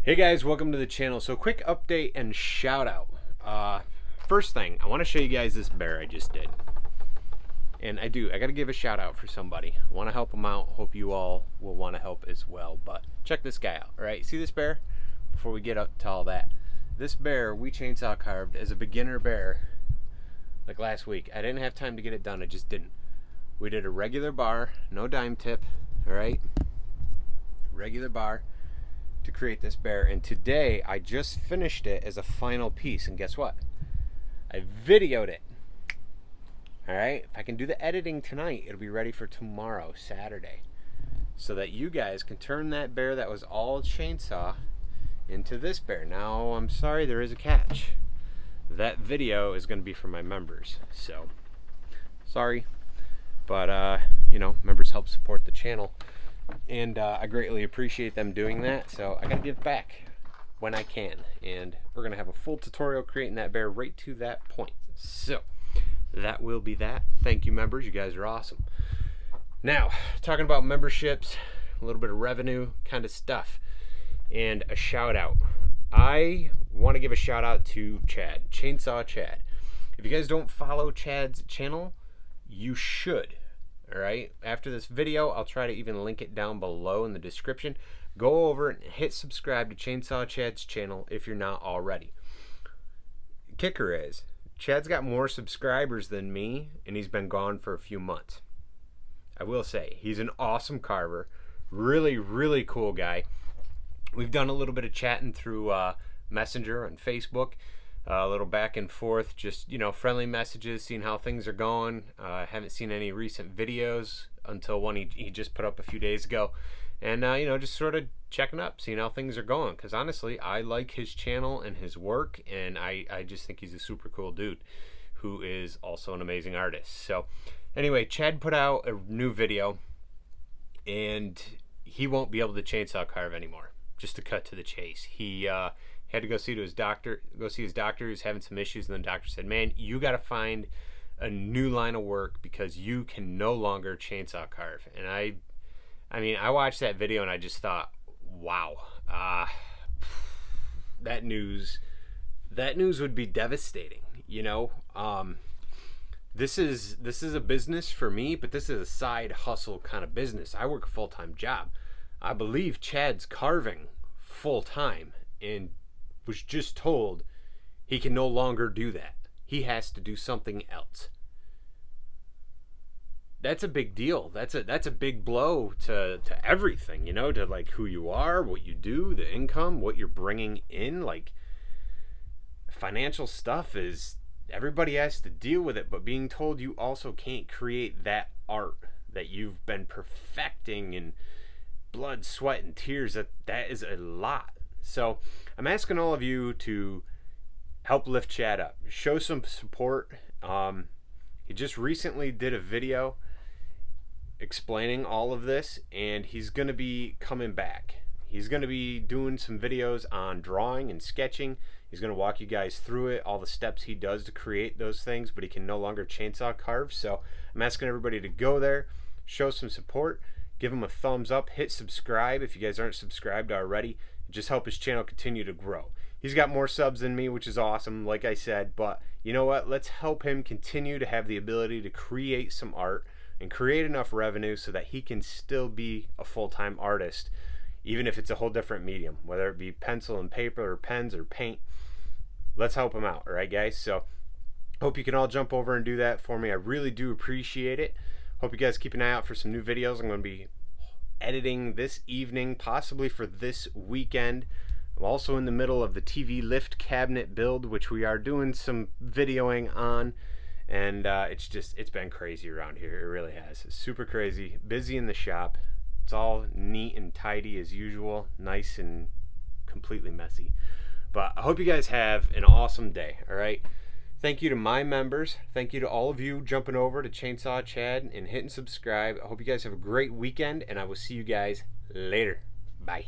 Hey guys, welcome to the channel. So quick update and shout out. First thing, I want to show you guys this bear I just did. And I got to give a shout out for somebody. I want to help them out. Hope you all will want to help as well. But check this guy out, all right? See this bear? Before we get up to all that. This bear we chainsaw carved as a beginner bear like last week. I didn't have time to get it done. I just didn't. We did a regular bar, no dime tip, all right? Regular bar to create this bear, and today I just finished it as a final piece, and guess what? I videoed it. All right, if I can do the editing tonight, it'll be ready for tomorrow, Saturday, so that you guys can turn that bear that was all chainsaw into this bear. Now, I'm sorry, there is a catch. That video is going to be for my members, so sorry, but you know, members help support the channel. And I greatly appreciate them doing that, so I gotta give back when I can, and we're gonna have a full tutorial creating that bear right to that point. So that will be that. Thank you, members, you guys are awesome. Now, talking about memberships, a little bit of revenue kind of stuff, and a shout out. I want to give a shout out to Chad, Chainsaw Chad. If you guys don't follow Chad's channel, you should. Alright, after this video, I'll try to even link it down below in the description. Go over and hit subscribe to Chainsaw Chad's channel if you're not already. Kicker is, Chad's got more subscribers than me, and he's been gone for a few months. I will say, he's an awesome carver. Really, really cool guy. We've done a little bit of chatting through Messenger on Facebook. A little back and forth, just, you know, friendly messages, seeing how things are going. I haven't seen any recent videos until one he just put up a few days ago. And, you know, just sort of checking up, seeing how things are going. Because honestly, I like his channel and his work, and I just think he's a super cool dude who is also an amazing artist. So anyway, Chad put out a new video, and he won't be able to chainsaw carve anymore. Just to cut to the chase. He had to go see his doctor. He's having some issues, and the doctor said, man, you got to find a new line of work because you can no longer chainsaw carve. And I mean, I watched that video and I just thought, wow, that news would be devastating, you know. This is a business for me, but this is a side hustle kind of business. I work a full-time job. I believe Chad's carving full-time and was just told he can no longer do that. He has to do something else. That's a big deal. That's a big blow to everything, you know, to like who you are, what you do, the income, what you're bringing in. Like, financial stuff is, everybody has to deal with it, but being told you also can't create that art that you've been perfecting and blood, sweat, and tears, that is a lot. So I'm asking all of you to help lift Chad up, show some support. He just recently did a video explaining all of this, and he's going to be coming back. He's going to be doing some videos on drawing and sketching. He's going to walk you guys through it, all the steps he does to create those things, but he can no longer chainsaw carve. So I'm asking everybody to go there, show some support, give him a thumbs up, hit subscribe if you guys aren't subscribed already. Just help his channel continue to grow. He's got more subs than me, which is awesome, like I said, but you know what? Let's help him continue to have the ability to create some art and create enough revenue so that he can still be a full-time artist, even if it's a whole different medium, whether it be pencil and paper or pens or paint. Let's help him out, all right, guys? So hope you can all jump over and do that for me. I really do appreciate it. Hope you guys keep an eye out for some new videos. I'm going to be editing this evening, possibly for this weekend. I'm also in the middle of the TV lift cabinet build, which we are doing some videoing on, and it's been crazy around here. It really has. It's super crazy, busy in the shop. It's all neat and tidy as usual, nice and completely messy. But I hope you guys have an awesome day, all right? Thank you to my members. Thank you to all of you jumping over to Chainsaw Chad and hitting subscribe. I hope you guys have a great weekend, and I will see you guys later. Bye.